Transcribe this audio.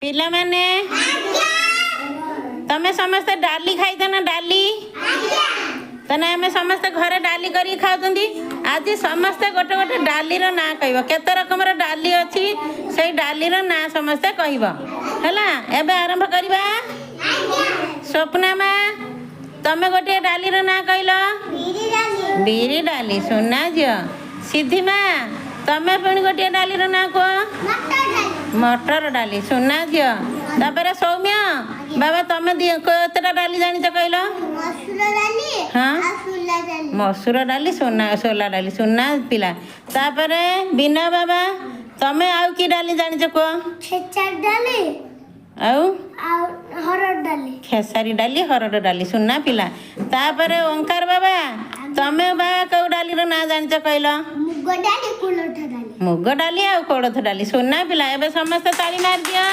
पिला माने तमे समस्त डाली खाई ना डाली तने आम समस्त घर डाली करी खाऊंगी आज समस्ते गोटे गोटे डाली ना कह केते रकम डाली अच्छी से डाली ना समस्ते कहला एबे आरंभ करवा स्वप्ना माँ तमे गोटे डाली ना कहल बीरी डाली सुना झील सिद्धि माँ तमे पुणी गोटे डाली ना कह मटर डाली सुना झील तापर सौम्य बाबा तमे केतेटा डाली जानी कहल हाँ मसूर डाली सोना सोला डाली सुना पिला तापर बिना बाबा तमे आउ की डाली जानी कह खेसारी डाली हरड़ डाली सुना पिला तापर ओंकार बाबा तमे बाबा कौ डाली ना जानी कहल मुग डाली आ कोलथ डाली सुना पिला एबे समस्त ताली मार दिया।